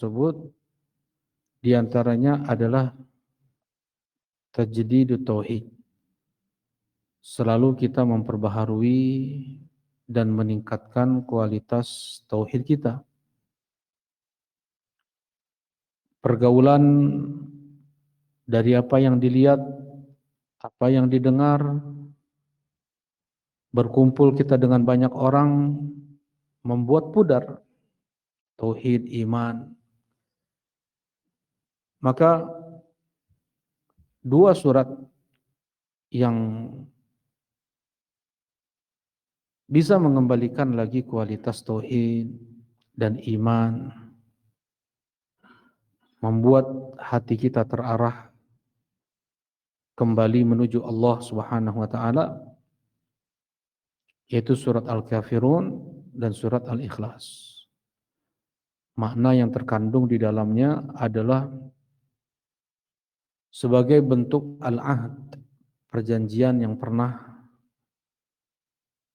tersebut diantaranya adalah tajdidut tauhid. Selalu kita memperbaharui dan meningkatkan kualitas tauhid kita. Pergaulan dari apa yang dilihat, apa yang didengar, berkumpul kita dengan banyak orang, membuat pudar tauhid iman. Maka dua surat yang bisa mengembalikan lagi kualitas tauhid dan iman, membuat hati kita terarah kembali menuju Allah Subhanahu wa taala, yaitu surat Al-Kafirun dan surat Al-Ikhlas. Makna yang terkandung di dalamnya adalah sebagai bentuk al-ahd, perjanjian yang pernah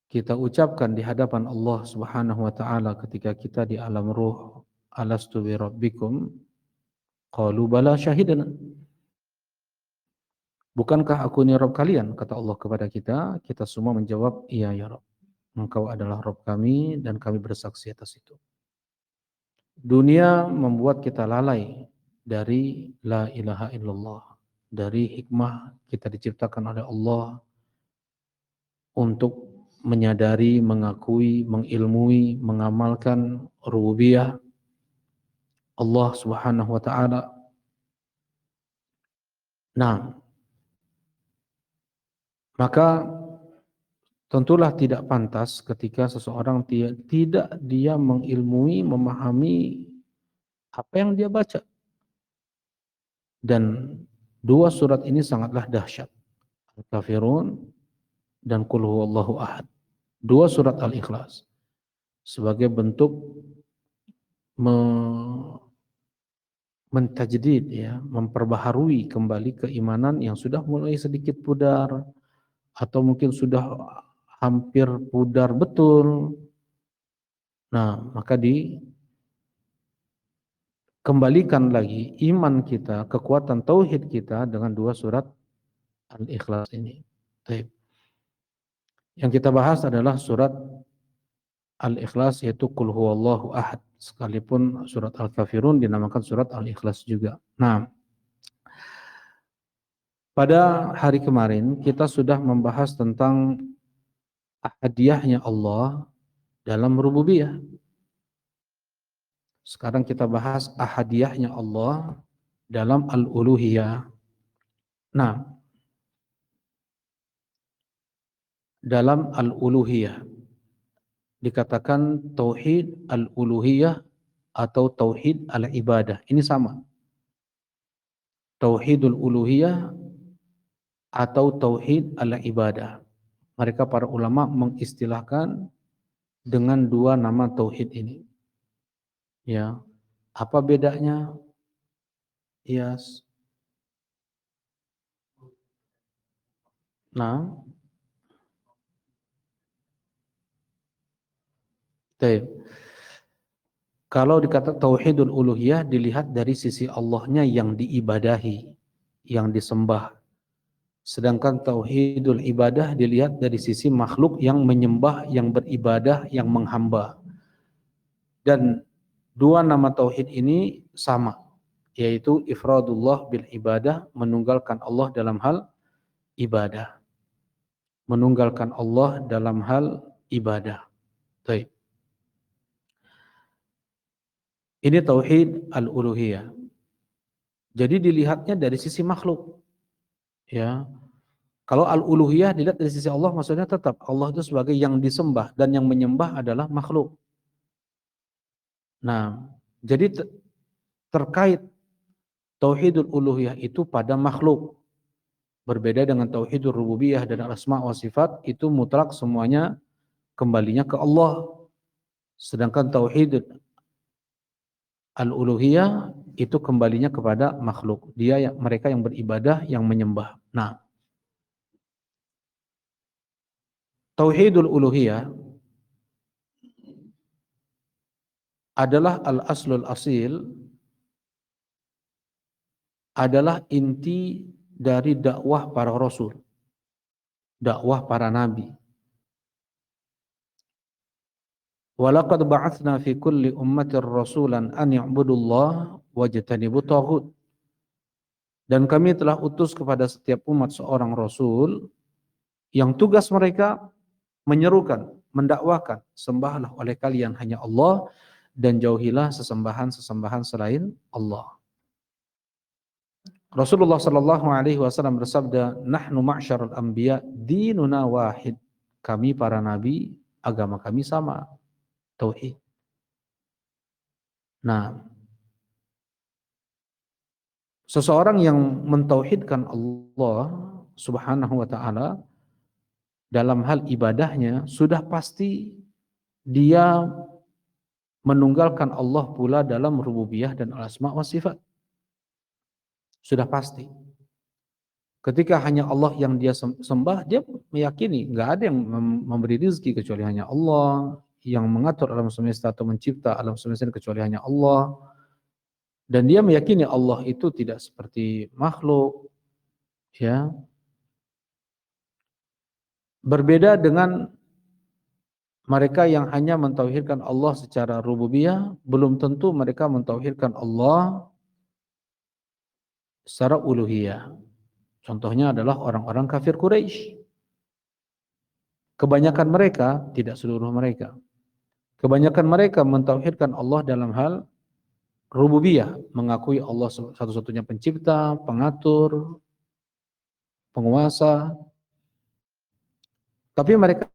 kita ucapkan di hadapan Allah Subhanahu wa taala ketika kita di alam ruh, alastu bi rabbikum qalu bala syahidna. Bukankah aku ini Rabb kalian? Kata Allah kepada kita, kita semua menjawab, iya ya Rabb. Engkau adalah Rabb kami dan kami bersaksi atas itu. Dunia membuat kita lalai dari la ilaha illallah, dari hikmah kita diciptakan oleh Allah untuk menyadari, mengakui, mengilmui, mengamalkan rububiyah Allah Subhanahu wa taala. Nah, maka tentulah tidak pantas ketika seseorang tidak dia mengilmui, memahami apa yang dia baca. Dan dua surat ini sangatlah dahsyat. Al-Kafirun dan Qul huwallahu ahad. Dua surat Al-Ikhlas sebagai bentuk mentajdid, ya, memperbaharui kembali keimanan yang sudah mulai sedikit pudar atau mungkin sudah hampir pudar betul. Nah, maka dikembalikan lagi iman kita, kekuatan tauhid kita dengan dua surat Al-Ikhlas ini. Baik. Yang kita bahas adalah surat Al-Ikhlas, yaitu Qul huwallahu ahad. Sekalipun surat Al-Kafirun dinamakan surat Al-Ikhlas juga. Nah, pada hari kemarin kita sudah membahas tentang ahadiyahnya Allah dalam rububiyah. Sekarang kita bahas ahadiyahnya Allah dalam al-uluhiyah. Nah, dalam al-uluhiyah dikatakan tauhid al-uluhiyah atau tauhid al-ibadah. Ini sama. Tauhidul uluhiyah atau tauhid al-ibadah. Mereka para ulama mengistilahkan dengan dua nama tauhid ini. Ya, apa bedanya? Yes. Nah, baik. Kalau dikata tauhidul uluhiyah dilihat dari sisi Allahnya yang diibadahi, yang disembah. Sedangkan tauhidul ibadah dilihat dari sisi makhluk yang menyembah, yang beribadah, yang menghamba. Dan dua nama tauhid ini sama, yaitu ifradullah bil ibadah, menunggalkan Allah dalam hal ibadah. Menunggalkan Allah dalam hal ibadah. Baik. Ini tauhid al-uluhiyah. Jadi dilihatnya dari sisi makhluk. Ya. Kalau al-uluhiyah dilihat dari sisi Allah, maksudnya tetap Allah itu sebagai yang disembah dan yang menyembah adalah makhluk. Nah, jadi terkait tauhidul uluhiyah itu pada makhluk. Berbeda dengan tauhidul rububiyah dan al-asma wa sifat, itu mutlak semuanya kembalinya ke Allah. Sedangkan tauhid al-uluhiyah itu kembalinya kepada makhluk. Mereka yang beribadah, yang menyembah. Nah, tauhidul uluhiyah adalah al-aslul asil, adalah inti dari dakwah para rasul, dakwah para nabi. Walaqad ba'atsna fi kulli ummatin rasulan an ya'budullaha wajtanibut taghut. Dan kami telah utus kepada setiap umat seorang rasul yang tugas mereka menyerukan, mendakwakan, sembahlah oleh kalian hanya Allah dan jauhilah sesembahan-sesembahan selain Allah. Rasulullah sallallahu alaihi wasallam bersabda, "Nahnu ma'syarul anbiya dinuna wahid." Kami para nabi, agama kami sama, tauhid. Nah, seseorang yang mentauhidkan Allah Subhanahu wa taala dalam hal ibadahnya sudah pasti dia menunggalkan Allah pula dalam rububiyah dan al-asma wa sifat. Sudah pasti. Ketika hanya Allah yang dia sembah, dia meyakini nggak ada yang memberi rezeki kecuali hanya Allah, yang mengatur alam semesta atau mencipta alam semesta kecuali hanya Allah. Dan dia meyakini Allah itu tidak seperti makhluk, ya. Berbeda dengan mereka yang hanya mentauhidkan Allah secara rububiyah, belum tentu mereka mentauhidkan Allah secara uluhiyah. Contohnya adalah orang-orang kafir Quraisy. Kebanyakan mereka, tidak seluruh mereka, kebanyakan mereka mentauhidkan Allah dalam hal rububiyah, mengakui Allah satu-satunya pencipta, pengatur, penguasa, tapi mereka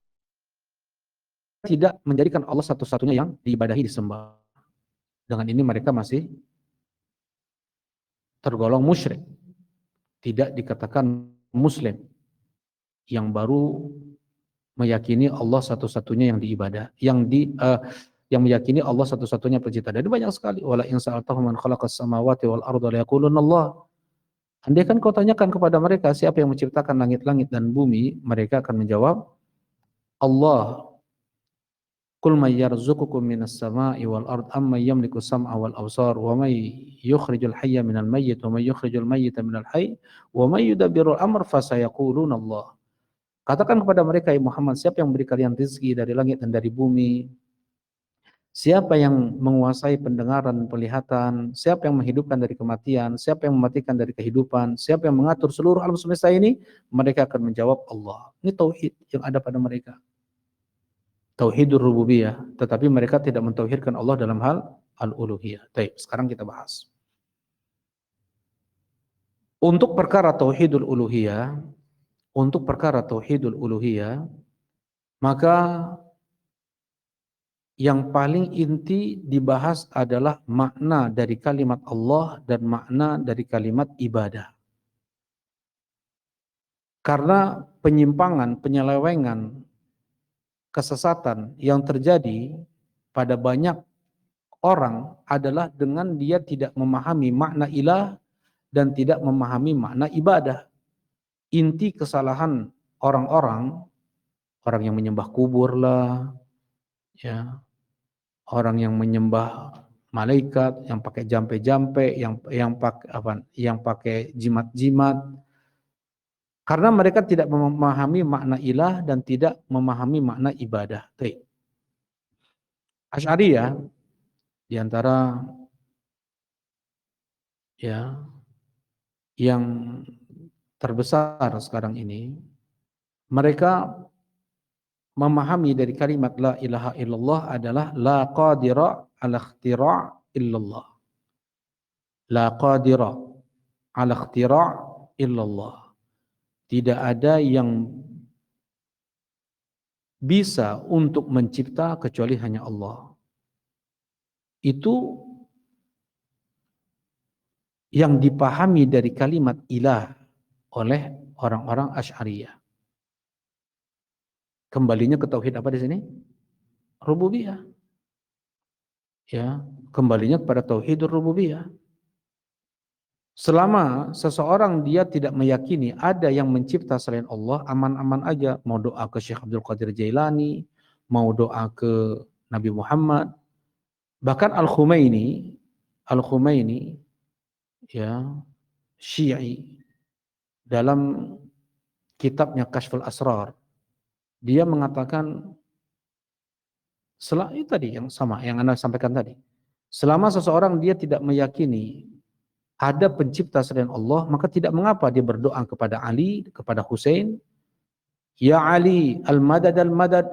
tidak menjadikan Allah satu-satunya yang diibadahi, disembah. Dengan ini mereka masih tergolong musyrik, tidak dikatakan muslim, yang baru meyakini Allah satu-satunya yang diibadah, yang meyakini Allah satu-satunya pencipta. Dan banyak sekali, wala in sa'altahum man khalaqas samawati wal arda la yaquluna Allah. Andai kan kau tanyakan kepada mereka siapa yang menciptakan langit-langit dan bumi, mereka akan menjawab Allah. Qul may yarzuqukum minas sama'i wal ard amman yamliku sam'a wal absar wa may yukhrijul hayya minal mayyit wa may yukhrijul mayyita minal hayy wa may yudabbirul amr fasayaquluna Allah. Katakan kepada mereka, ya Muhammad, siapa yang memberi kalian rezeki dari langit dan dari bumi? Siapa yang menguasai pendengaran dan penglihatan? Siapa yang menghidupkan dari kematian? Siapa yang mematikan dari kehidupan? Siapa yang mengatur seluruh alam semesta ini? Mereka akan menjawab Allah. Ini tauhid yang ada pada mereka. Tauhidur rububiyah, tetapi mereka tidak mentauhidkan Allah dalam hal al-uluhiyah. Baik, sekarang kita bahas. Untuk perkara tauhidul uluhiyah, maka yang paling inti dibahas adalah makna dari kalimat Allah dan makna dari kalimat ibadah. Karena penyimpangan, penyelewengan, kesesatan yang terjadi pada banyak orang adalah dengan dia tidak memahami makna ilah dan tidak memahami makna ibadah. Inti kesalahan orang-orang, orang yang menyembah kubur lah, ya, orang yang menyembah malaikat, yang pakai jampe-jampe, yang pakai jimat-jimat, karena mereka tidak memahami makna ilah dan tidak memahami makna ibadah. Asy'ariyah di antara ya yang terbesar sekarang ini, mereka memahami dari kalimat la ilaha illallah adalah la qadira ala ikhtira' illallah. La qadira ala ikhtira' illallah. Tidak ada yang bisa untuk mencipta kecuali hanya Allah. Itu yang dipahami dari kalimat ilah oleh orang-orang Asy'ariyah. Kembalinya ke tauhid apa di sini? Rububiyah. Ya, kembalinya kepada tauhidur rububiyah. Selama seseorang dia tidak meyakini ada yang mencipta selain Allah, aman-aman aja. Mau doa ke Syekh Abdul Qadir Jailani, mau doa ke Nabi Muhammad. Bahkan Al-Khumaini, ya, Syi'i dalam kitabnya Kashful Asrar, dia mengatakan itu tadi yang sama yang Anda sampaikan tadi. Selama seseorang dia tidak meyakini ada pencipta selain Allah, maka tidak mengapa dia berdoa kepada Ali, kepada Husain, ya Ali al-madad al-madad,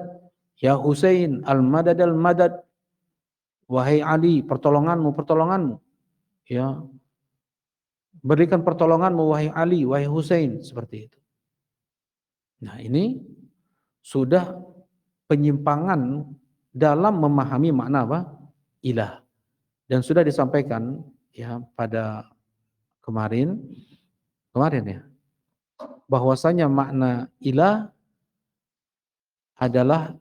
ya Husain al-madad al-madad, wahai Ali, pertolonganmu, pertolonganmu. Ya, berikan pertolonganmu wahai Ali, wahai Husain, seperti itu. Nah, ini sudah penyimpangan dalam memahami makna apa? Ilah. Dan sudah disampaikan ya pada kemarin ya, bahwasanya makna ilah adalah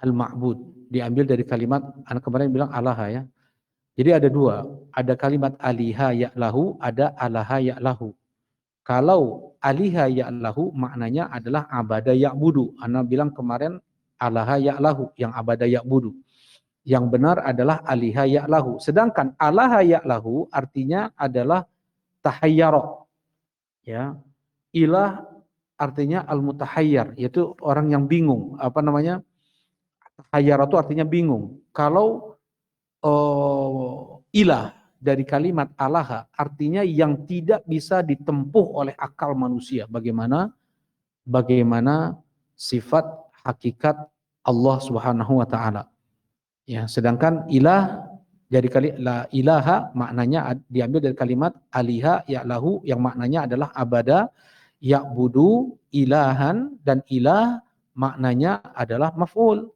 al-ma'bud, diambil dari kalimat, anak kemarin bilang alaha ya. Jadi ada dua, ada kalimat aliha ya'lahu, ada alaha ya'lahu. Kalau aliha ya'lahu maknanya adalah abada ya'budu. Anak bilang kemarin alaha ya'lahu, yang abada ya'budu. Yang benar adalah aliha ya'lahu. Sedangkan alaha ya'lahu artinya adalah tahayyara. Ya. Ilah artinya al-mutahayyar, yaitu orang yang bingung. Apa namanya? Tahayyara itu artinya bingung. Kalau ilah dari kalimat alaha artinya yang tidak bisa ditempuh oleh akal manusia. Bagaimana sifat hakikat Allah Subhanahu wa taala. Ya, sedangkan ilah dari la ilaha maknanya diambil dari kalimat aliha ya'lahu yang maknanya adalah abada ya'budu ilahan, dan ilah maknanya adalah maf'ul,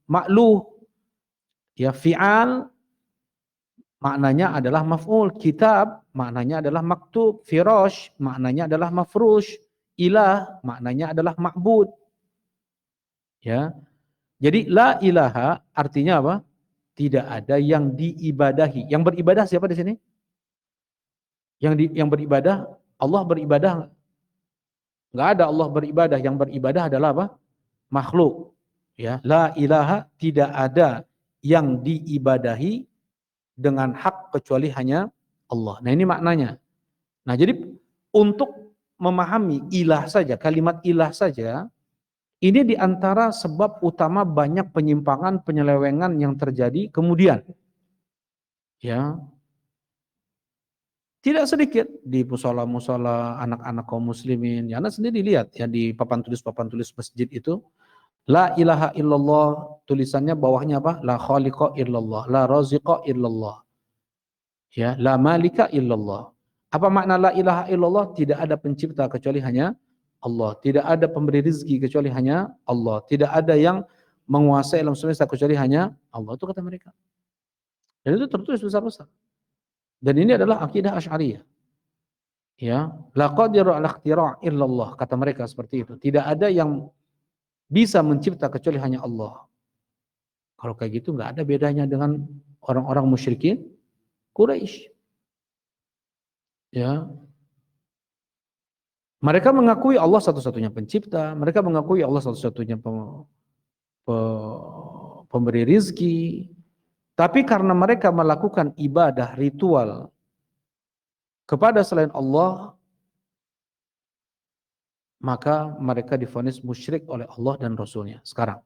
ma'luh. Ya, fi'al maknanya adalah maf'ul, kitab maknanya adalah maktub, firash maknanya adalah mafrush, ilah maknanya adalah ma'bud. Ya. Jadi la ilaha artinya apa? Tidak ada yang diibadahi. Yang beribadah siapa di sini? Yang beribadah, Allah beribadah? Enggak ada Allah beribadah. Yang beribadah adalah apa? Makhluk. Ya, la ilaha, tidak ada yang diibadahi dengan hak kecuali hanya Allah. Nah, ini maknanya. Nah, jadi untuk memahami ilah saja, kalimat ilah saja, ini diantara sebab utama banyak penyimpangan, penyelewengan yang terjadi kemudian. Ya, tidak sedikit di musola-musola anak-anak kaum muslimin. Ya, Anda sendiri lihat ya di papan tulis masjid itu, la ilaha illallah, tulisannya bawahnya apa? La khaliqa illallah, la raziqa illallah. Ya, la malika illallah. Apa makna la ilaha illallah? Tidak ada pencipta kecuali hanya Allah. Tidak ada pemberi rezeki kecuali hanya Allah. Tidak ada yang menguasai alam semesta kecuali hanya Allah. Itu kata mereka. Dan itu tertulis besar-besar. Dan ini adalah akidah Asy'ariyah. Ya, la qadiru ala ikhtira' illallah, kata mereka seperti itu. Tidak ada yang bisa mencipta kecuali hanya Allah. Kalau kayak gitu enggak ada bedanya dengan orang-orang musyrikin Quraisy. Ya. Mereka mengakui Allah satu-satunya pencipta, mereka mengakui Allah satu-satunya pemberi rizki, tapi karena mereka melakukan ibadah ritual kepada selain Allah, maka mereka divonis musyrik oleh Allah dan Rasulnya. Sekarang,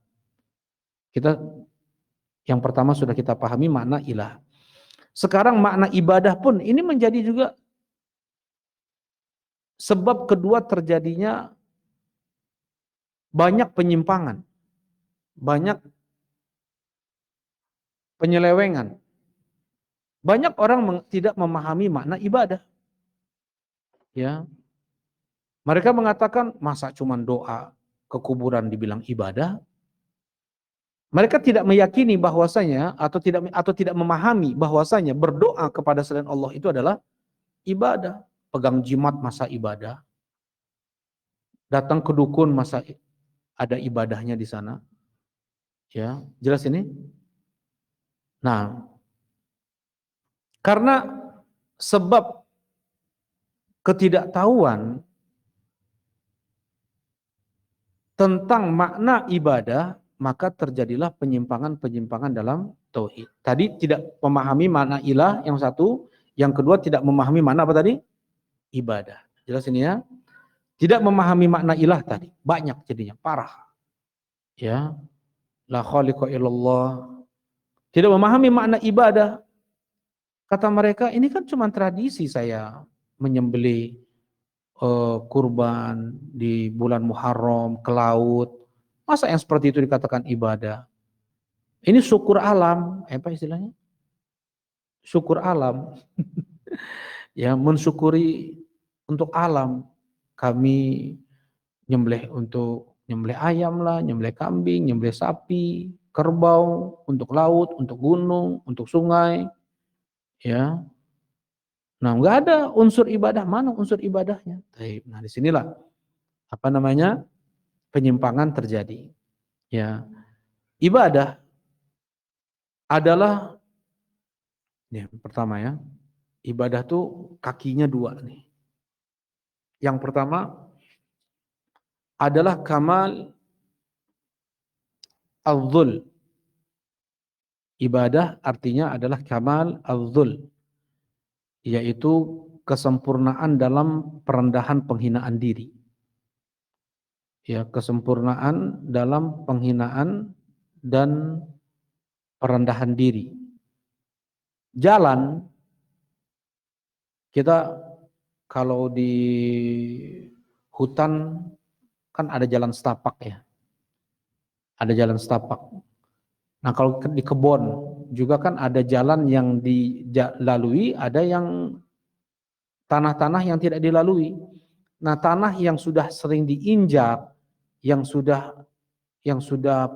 kita yang pertama sudah kita pahami makna ilah. Sekarang makna ibadah pun ini menjadi juga sebab kedua terjadinya banyak penyimpangan, banyak penyelewengan. Banyak orang tidak memahami makna ibadah. Ya. Mereka mengatakan, masa cuma doa ke kuburan dibilang ibadah? Mereka tidak meyakini bahwasanya atau tidak memahami bahwasanya berdoa kepada selain Allah itu adalah ibadah. Pegang jimat masa ibadah. Datang ke dukun masa ada ibadahnya di sana. Ya, jelas ini? Nah, karena sebab ketidaktahuan tentang makna ibadah, maka terjadilah penyimpangan-penyimpangan dalam tauhid. Tadi tidak memahami makna ilah yang satu, yang kedua tidak memahami makna apa tadi? ibadah. Jelas ini ya? Tidak memahami makna ilah tadi, banyak jadinya, parah. Ya, la khaliqa illallah. Tidak memahami makna ibadah. Kata mereka, ini kan cuma tradisi saya menyembelih kurban di bulan Muharram ke laut. Masa yang seperti itu dikatakan ibadah? Ini syukur alam, apa istilahnya? Syukur alam. Ya, mensyukuri untuk alam. Kami nyembelih ayam lah, nyembelih kambing, nyembelih sapi, kerbau, untuk laut, untuk gunung, untuk sungai, ya. Nah, nggak ada unsur ibadah, mana unsur ibadahnya? Nah, disinilah apa namanya penyimpangan terjadi. Ya, ibadah adalah ya, pertama ya, ibadah tuh kakinya dua nih. Yang pertama adalah kamal al-dhul. Ibadah artinya adalah kamal al-dhul, yaitu kesempurnaan dalam perendahan penghinaan diri. Ya, kesempurnaan dalam penghinaan dan perendahan diri. Jalan, kita kalau di hutan kan ada jalan setapak ya. Ada jalan setapak. Nah, kalau di kebun juga kan ada jalan yang dilalui, ada yang tanah-tanah yang tidak dilalui. Nah, tanah yang sudah sering diinjak, yang sudah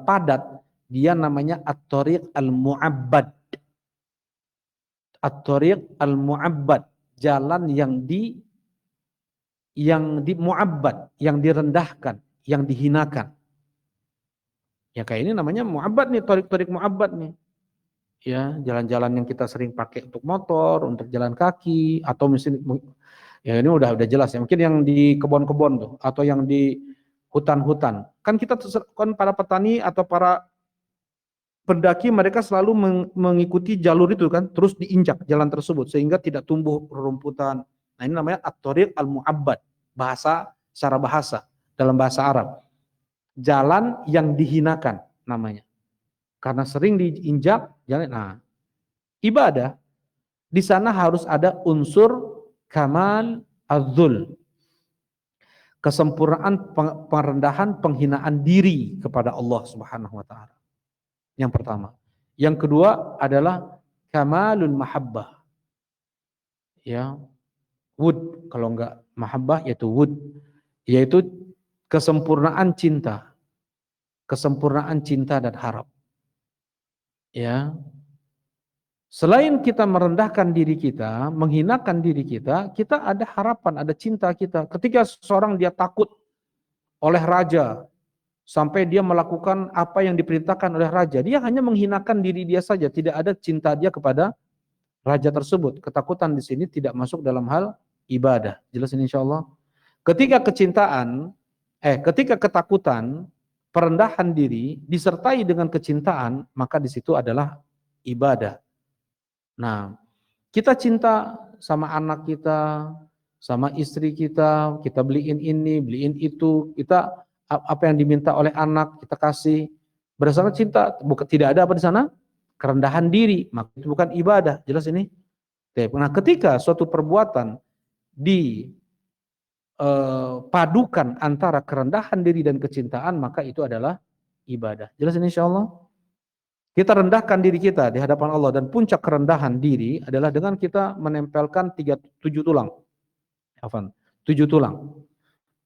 padat, dia namanya at-thariq al-mu'abbad. At-thariq al-mu'abbad, jalan yang di mu'abbad, yang direndahkan, yang dihinakan. Ya kayak ini namanya mu'abbad nih, thariq mu'abbad nih. Ya, jalan-jalan yang kita sering pakai untuk motor, untuk jalan kaki, atau misalnya ya ini udah jelas ya. Mungkin yang di kebun-kebun tuh, atau yang di hutan-hutan. Kan kita kan para petani atau para pendaki mereka selalu mengikuti jalur itu kan, terus diinjak jalan tersebut sehingga tidak tumbuh rerumputan. Nah, ini namanya at-thariq al-mu'abbad, secara bahasa dalam bahasa Arab. Jalan yang dihinakan namanya. Karena sering diinjak jalan. Nah, ibadah di sana harus ada unsur kamal az-zul. Kesempurnaan perendahan penghinaan diri kepada Allah Subhanahu wa taala. Yang pertama. Yang kedua adalah kamalul mahabbah. Ya, wud, kalau enggak mahabbah yaitu wud, yaitu kesempurnaan cinta. Kesempurnaan cinta dan harap. Ya. Selain kita merendahkan diri kita, menghinakan diri kita, kita ada harapan, ada cinta kita. Ketika seseorang dia takut oleh raja, sampai dia melakukan apa yang diperintahkan oleh raja, dia hanya menghinakan diri dia saja, tidak ada cinta dia kepada raja tersebut. Ketakutan di sini tidak masuk dalam hal ibadah. Jelas ini insyaallah. Ketika ketakutan, perendahan diri disertai dengan kecintaan, maka di situ adalah ibadah. Nah, kita cinta sama anak kita, sama istri kita beliin ini, beliin itu, kita apa yang diminta oleh anak kita kasih. Berdasarkan cinta, tidak ada apa di sana? Kerendahan diri, maka itu bukan ibadah. Jelas ini? Nah, ketika suatu perbuatan dipadukan antara kerendahan diri dan kecintaan, maka itu adalah ibadah. Jelas ini insyaallah? Kita rendahkan diri kita di hadapan Allah, dan puncak kerendahan diri adalah dengan kita menempelkan 7 tulang. 7 tulang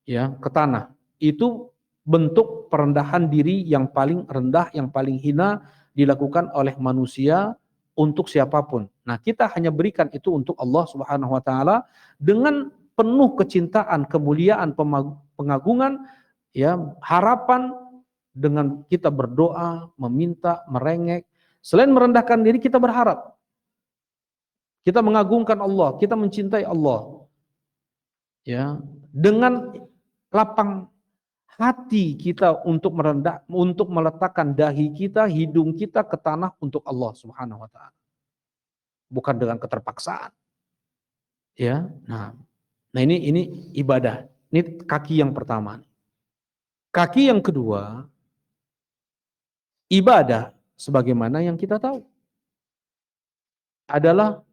ya ke tanah. Itu bentuk perendahan diri yang paling rendah, yang paling hina dilakukan oleh manusia untuk siapapun. Nah, kita hanya berikan itu untuk Allah Subhanahu wa taala dengan penuh kecintaan, kemuliaan, pengagungan, ya, harapan, dengan kita berdoa, meminta, merengek. Selain merendahkan diri, kita berharap. Kita mengagungkan Allah, kita mencintai Allah. Ya, dengan lapang hati kita untuk meletakkan dahi kita, hidung kita ke tanah untuk Allah Subhanahu wa taala. Bukan dengan keterpaksaan. Ya. Nah, Nah ini ibadah. Ini kaki yang pertama. Kaki yang kedua, ibadah sebagaimana yang kita tahu adalah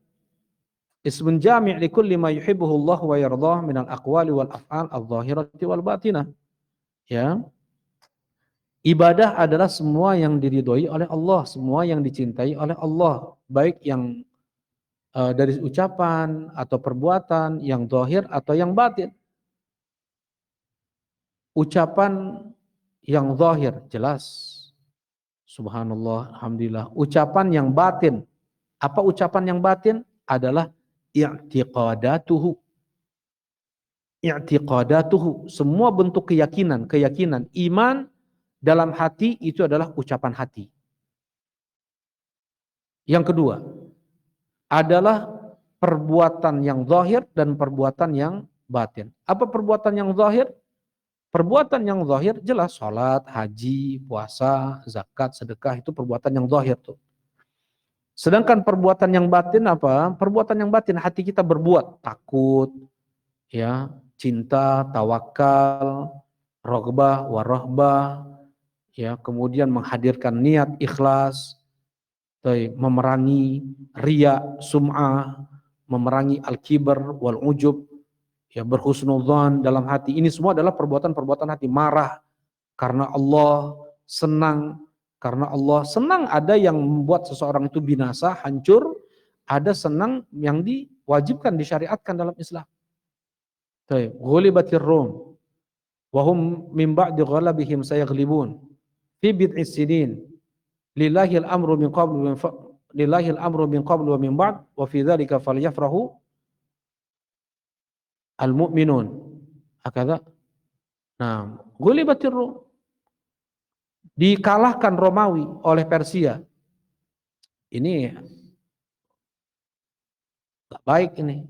ismun jami' li kulli ma yuhibbuhu Allah wa yardah min al-aqwali wal af'al adh-dhahirati wal batinah. Ya. Ibadah adalah semua yang diridhoi oleh Allah, semua yang dicintai oleh Allah, baik yang dari ucapan atau perbuatan, yang zahir atau yang batin. Ucapan yang zahir jelas, subhanallah, alhamdulillah. Ucapan yang batin, apa ucapan yang batin? Adalah i'tiqadatuhu. I'tiqadatuhu, semua bentuk keyakinan, iman dalam hati itu adalah ucapan hati. Yang kedua adalah perbuatan yang zahir dan perbuatan yang batin. Apa perbuatan yang zahir? Perbuatan yang zahir jelas salat, haji, puasa, zakat, sedekah, itu perbuatan yang zahir tuh. Sedangkan perbuatan yang batin apa? Perbuatan yang batin hati kita berbuat takut, ya, cinta, tawakal, rogbah, warahbah, ya, kemudian menghadirkan niat ikhlas, memerangi riya, sum'ah, memerangi al-kibar wal ujub, ya, berhusnudzan dalam hati. Ini semua adalah perbuatan-perbuatan hati. Marah karena Allah, senang karena Allah. Senang ada yang membuat seseorang itu binasa, hancur, ada senang yang diwajibkan, disyariatkan dalam Islam. Ghulibatir Rum wa hum min ba'di ghalabihim sayaghlibun fi bid'i sinin lillahil amru min qablu lillahil amru min qablu wa min ba'd wa fi dzalika falyafrahu al-mu'minun. Hakadha. Nah, ghulibatir Rum, dikalahkan Romawi oleh Persia. Ini enggak baik ini.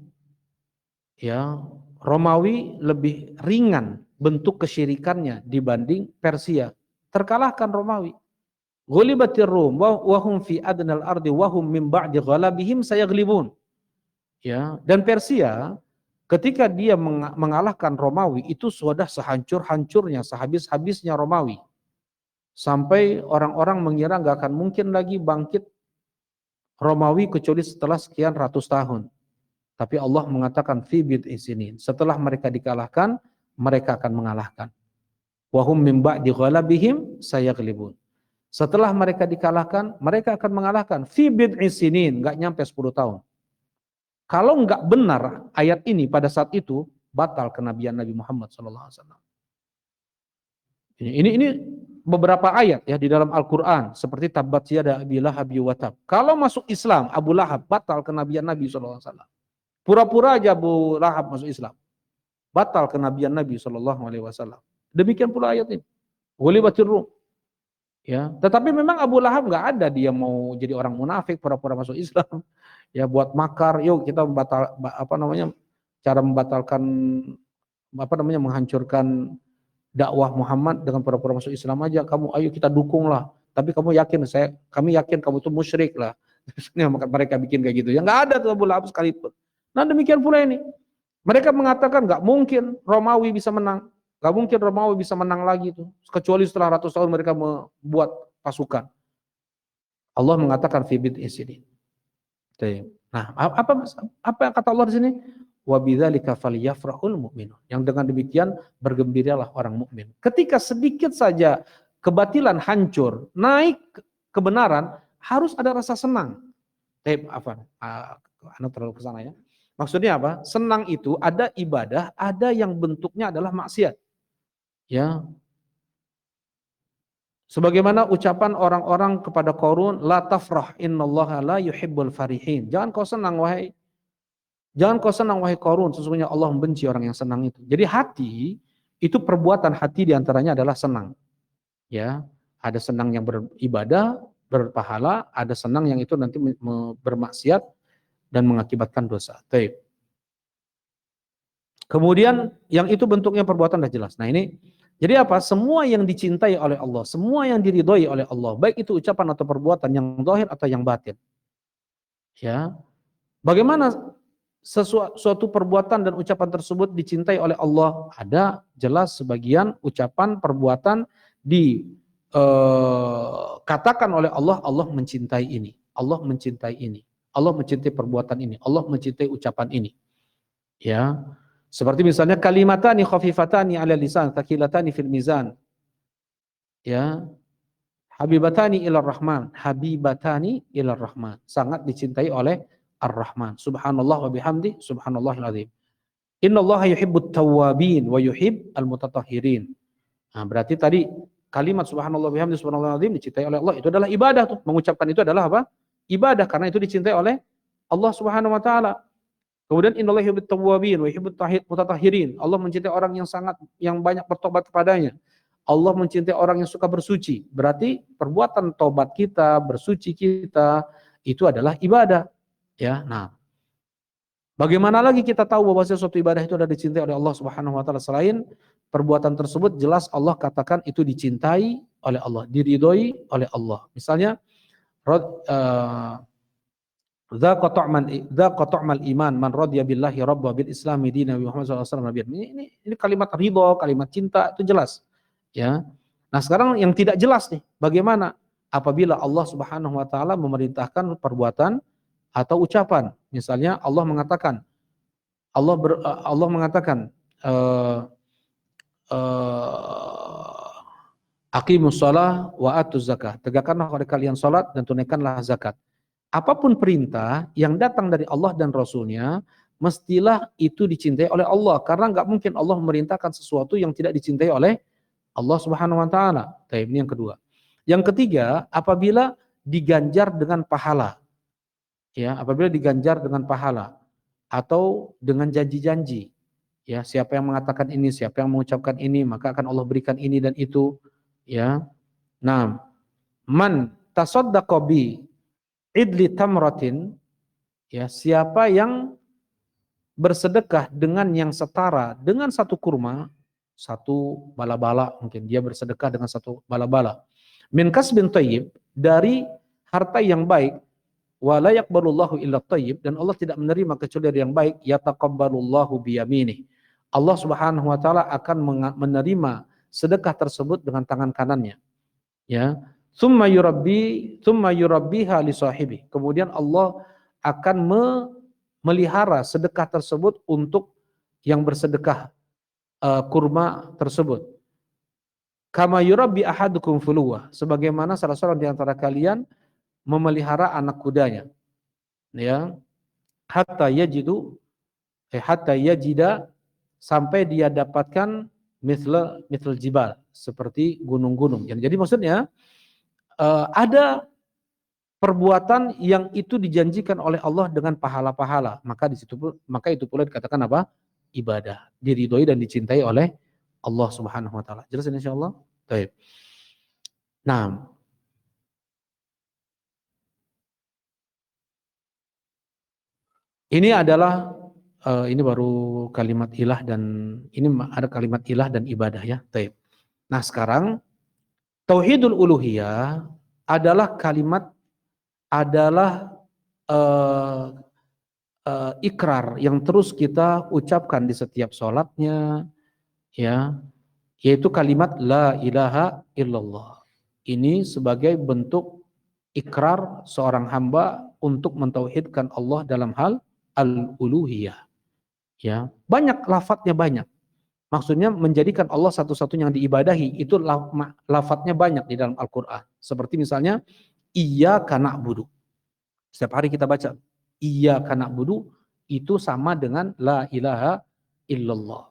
Ya, Romawi lebih ringan bentuk kesyirikannya dibanding Persia. Terkalahkan Romawi. Ghulibatir Rum wa hum fi adnal ardi wa hum min ba'di ghalabihim sayaghlibun. Ya, dan Persia ketika dia mengalahkan Romawi itu sudah sehancur-hancurnya, sehabis-habisnya Romawi. Sampai orang-orang mengira enggak akan mungkin lagi bangkit Romawi kecuali setelah sekian ratus tahun. Tapi Allah mengatakan fi bid'i sinin, setelah mereka dikalahkan, mereka akan mengalahkan. Wa hum min ba'di ghalabihim sayaghlibun. Setelah mereka dikalahkan, mereka akan mengalahkan. Fi bid'i sinin, enggak nyampe 10 tahun. Kalau enggak benar ayat ini pada saat itu, batal kenabian Nabi Muhammad SAW. Ini beberapa ayat ya di dalam Al-Quran, seperti tabbat yada abi lahab wa tab. Kalau masuk Islam, Abu Lahab batal kenabian Nabi SAW. Pura-pura aja Abu Lahab masuk Islam, batal kenabian Nabi SAW. Demikian pula ayat ini. Ghulibatir Rum. Ya, tetapi memang Abu Lahab nggak ada dia mau jadi orang munafik pura-pura masuk Islam. Ya, buat makar, yuk kita cara membatalkan menghancurkan dakwah Muhammad dengan pura-pura masuk Islam aja. Kamu ayo kita dukunglah. Tapi kamu yakin kami yakin kamu tuh musyrik lah. Mereka bikin kayak gitu. Ya nggak ada tuh Abu Lahab sekalipun. Nah demikian pula ini. Mereka mengatakan nggak mungkin Romawi bisa menang. Nggak mungkin Romawi bisa menang lagi itu. Kecuali setelah ratus tahun mereka membuat pasukan. Allah mengatakan fi bid'i sinin. Nah, apa yang kata Allah di sini? Wa bidzalika falyafrahul mu'minun. Yang dengan demikian bergembiralah orang mukmin. Ketika sedikit saja kebatilan hancur, naik kebenaran, harus ada rasa senang. Anak terlalu ke sana ya. Maksudnya apa? Senang itu ada ibadah, ada yang bentuknya adalah maksiat. Ya. Sebagaimana ucapan orang-orang kepada Qarun, la tafrah innallaha la yuhibbul farihin. Jangan kau senang wahai Qarun, sesungguhnya Allah membenci orang yang senang itu. Jadi hati itu perbuatan hati diantaranya adalah senang. Ya, ada senang yang beribadah, berpahala, ada senang yang itu nanti bermaksiat dan mengakibatkan dosa. Baik. Kemudian yang itu bentuknya perbuatan sudah jelas. Nah ini, jadi apa? Semua yang dicintai oleh Allah, semua yang diridhoi oleh Allah, baik itu ucapan atau perbuatan yang zahir atau yang batin. Ya. Bagaimana suatu perbuatan dan ucapan tersebut dicintai oleh Allah? Ada jelas sebagian ucapan perbuatan katakan oleh Allah, Allah mencintai ini, Allah mencintai ini, Allah mencintai perbuatan ini, Allah mencintai ucapan ini. Ya, seperti misalnya kalimatani khafifatani 'ala lisan, thaqilatani fil mizan. Ya, habibatani ilar rahman, habibatani ilar rahman, sangat dicintai oleh Ar-Rahman. Subhanallah wa bihamdi, subhanallahil azim. Innallaha yuhibbut tawwabin wa yuhibbal mutatahhirin. Nah, berarti tadi kalimat subhanallah wa bihamdi, subhanallahil azim dicintai oleh Allah, itu adalah ibadah tuh. Mengucapkan itu adalah apa? Ibadah, karena itu dicintai oleh Allah Subhanahu wa taala. Kemudian innallaha yuhibbut tawwabin wa yuhibbut mutatahhirin. Allah mencintai orang yang banyak bertobat kepadanya. Allah mencintai orang yang suka bersuci. Berarti perbuatan tobat kita, bersuci kita itu adalah ibadah. Ya, nah, bagaimana lagi kita tahu bahwa sesuatu ibadah itu adalah dicintai oleh Allah Subhanahu wa taala selain perbuatan tersebut jelas Allah katakan itu dicintai oleh Allah, diridhoi oleh Allah. Misalnya dzaqa ta'mal iman man radiya billahi rabba bil islami dinan wa Muhammad sallallahu alaihi wasallam. Ini kalimat ridho, kalimat cinta itu jelas. Ya. Nah, sekarang yang tidak jelas nih, bagaimana apabila Allah Subhanahu wa taala memerintahkan perbuatan atau ucapan. Misalnya Allah mengatakan aqimus shalah wa atuz zakah. Tegakkanlah oleh kalian salat dan tunaikanlah zakat. Apapun perintah yang datang dari Allah dan Rasulnya, mestilah itu dicintai oleh Allah. Karena nggak mungkin Allah memerintahkan sesuatu yang tidak dicintai oleh Allah Subhanahu wa taala. Ini yang kedua. Yang ketiga, apabila diganjar dengan pahala. Ya, apabila diganjar dengan pahala atau dengan janji-janji. Ya, siapa yang mengatakan ini, siapa yang mengucapkan ini, maka akan Allah berikan ini dan itu. Ya. Nah, man tasaddaqa bi idli tamratin, ya, siapa yang bersedekah dengan yang setara dengan satu kurma, satu bala-bala, mungkin dia bersedekah dengan satu bala-bala. Min kasbin thayyib, dari harta yang baik, wa la yaqbalullahu illa thayyib, dan Allah tidak menerima kecuali dari yang baik, yataqabbalullahu biyaminih. Allah Subhanahu wa taala akan menerima sedekah tersebut dengan tangan kanannya. Ya. Tsumma yurabbiha li sahibi. Kemudian Allah akan melihara sedekah tersebut untuk yang bersedekah kurma tersebut. Kama yurabbi ahadukum fuluwa, sebagaimana salah seorang di antara kalian memelihara anak kudanya. Ya. Hatta yajida, sampai dia dapatkan mithl jibal, seperti gunung-gunung. Jadi maksudnya ada perbuatan yang itu dijanjikan oleh Allah dengan pahala-pahala, maka itu pula dikatakan apa? Ibadah, diridhoi dan dicintai oleh Allah Subhanahu wa taala. Jelas insyaallah? Baik. Nah, ini adalah ini baru kalimat ilah, dan ini ada kalimat ilah dan ibadah, ya. Baik. Nah, sekarang tauhidul uluhiyah adalah ikrar yang terus kita ucapkan di setiap sholatnya, ya, yaitu kalimat la ilaha illallah. Ini sebagai bentuk ikrar seorang hamba untuk mentauhidkan Allah dalam hal al-uluhiyah. Ya, banyak lafadznya, banyak. Maksudnya menjadikan Allah satu-satunya yang diibadahi, itu lafadznya banyak di dalam Al-Qur'an. Seperti misalnya iyyaka na'budu. Setiap hari kita baca iyyaka na'budu, itu sama dengan la ilaha illallah.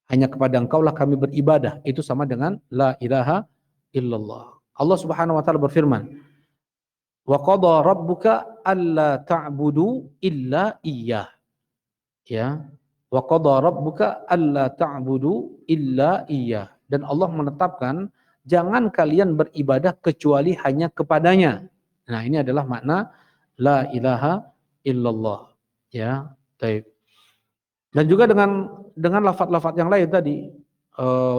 Hanya kepada Engkaulah kami beribadah, itu sama dengan la ilaha illallah. Allah Subhanahu wa taala berfirman, wa qada rabbuka alla ta'budu illa iyyah. Ya. Wa qada rabbuka alla ta'budu illa iyyah. Dan Allah menetapkan jangan kalian beribadah kecuali hanya kepadanya. Nah, ini adalah makna la ilaha illallah. Ya, baik. Dan juga dengan lafaz-lafaz yang lain tadi,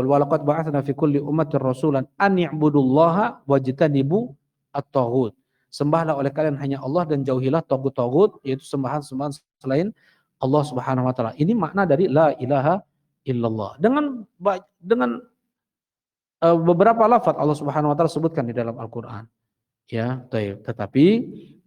walaqad ba'atsna fi kulli ummatin rasulan an i'budullaha wajtanibu at-taghut. Sembahlah oleh kalian hanya Allah dan jauhilah taghut-taghut, yaitu sembahan-sembahan selain Allah Subhanahu wa taala. Ini makna dari la ilaha illallah. Dengan beberapa lafaz Allah Subhanahu wa taala sebutkan di dalam Al-Qur'an. Ya, tetapi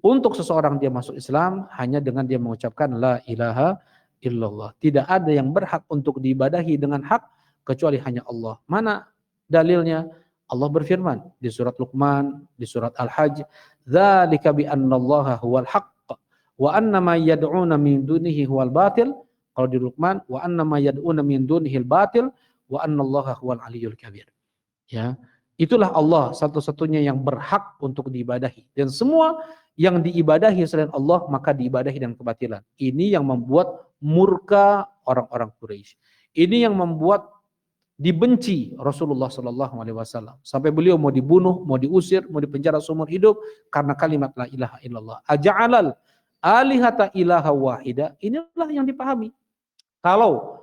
untuk seseorang dia masuk Islam hanya dengan dia mengucapkan la ilaha illallah. Tidak ada yang berhak untuk diibadahi dengan hak kecuali hanya Allah. Mana dalilnya? Allah berfirman di surat Luqman, di surat Al-Hajj, "Dzalika bi annallaha huwal haqq wa anna ma yad'una min dunihi huwal batil." Kalau di Luqman, "Wa anna ma yad'una min dunihi al-batil wa annallaha huwal aliyyul kabir." Ya, itulah Allah satu-satunya yang berhak untuk diibadahi. Dan semua yang diibadahi selain Allah maka diibadahi dengan kebatilan. Ini yang membuat murka orang-orang Quraisy. Ini yang membuat dibenci Rasulullah Sallallahu Alaihi Wasallam. Sampai beliau mau dibunuh, mau diusir, mau dipenjara seumur hidup karena kalimat la ilaha illallah. Aja'alal alihata ilaha wahida. Inilah yang dipahami. Kalau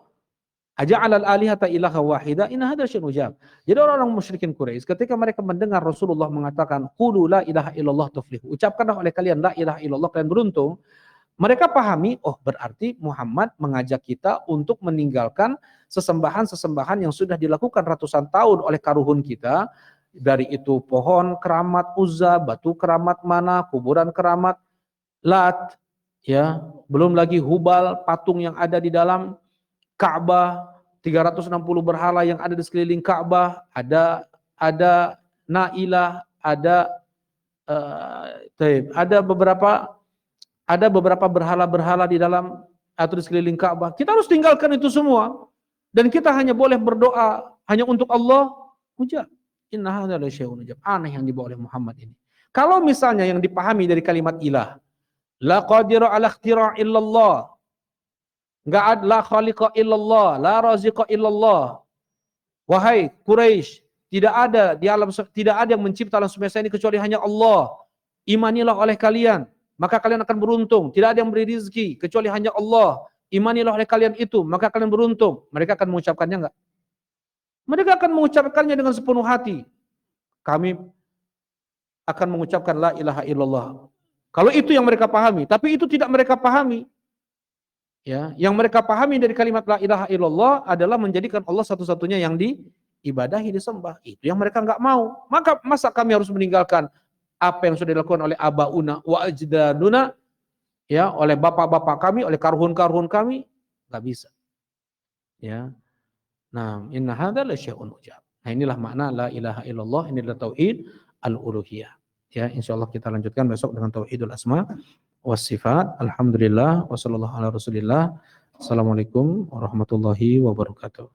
aja'alal alihata ilaha wahida, inna hadza syai'un ujab. Jadi orang-orang musyrikin Quraisy ketika mereka mendengar Rasulullah mengatakan qulu la ilaha illallah tuflihu, ucapkanlah oleh kalian la ilaha illallah kalian beruntung, mereka pahami, oh berarti Muhammad mengajak kita untuk meninggalkan sesembahan-sesembahan yang sudah dilakukan ratusan tahun oleh karuhun kita, dari itu pohon keramat Uzza, batu keramat Mana, kuburan keramat Lat, ya, belum lagi Hubal, patung yang ada di dalam Ka'bah, 360 berhala yang ada di sekeliling Ka'bah, ada Nailah, ada beberapa berhala-berhala di dalam atau di sekeliling Ka'bah. Kita harus tinggalkan itu semua dan kita hanya boleh berdoa hanya untuk Allah. Ujab. Inna hadza la syai'un ujab. Aneh yang dibawa oleh Muhammad ini. Kalau misalnya yang dipahami dari kalimat ilah, la qadiru ala ikhtira' illallah. Enggak ada la khaliqa illallah, la raziqa illallah. Wahai Quraisy, tidak ada yang mencipta alam semesta ini kecuali hanya Allah. Imanilah oleh kalian, maka kalian akan beruntung. Tidak ada yang beri rezeki kecuali hanya Allah. Imanilah oleh kalian itu, maka kalian beruntung. Mereka akan mengucapkannya enggak? Mereka akan mengucapkannya dengan sepenuh hati. Kami akan mengucapkan la ilaha illallah. Kalau itu yang mereka pahami, tapi itu tidak mereka pahami. Ya, yang mereka pahami dari kalimat la ilaha illallah adalah menjadikan Allah satu-satunya yang diibadahi, disembah. Itu yang mereka enggak mau. Maka masa kami harus meninggalkan apa yang sudah dilakukan oleh abauna wa ajdaduna, ya, oleh bapak-bapak kami, oleh karuhun-karuhun kami? Enggak bisa. Ya. Nah, inna hadza la syai'un ujab. Nah, inilah makna la ilaha illallah, inilah tauhid al-uluhiyah. Ya, insyaallah kita lanjutkan besok dengan tauhidul asma was sifat. Alhamdulillah wa sallallahu ala rasulillah. Assalamualaikum warahmatullahi wabarakatuh.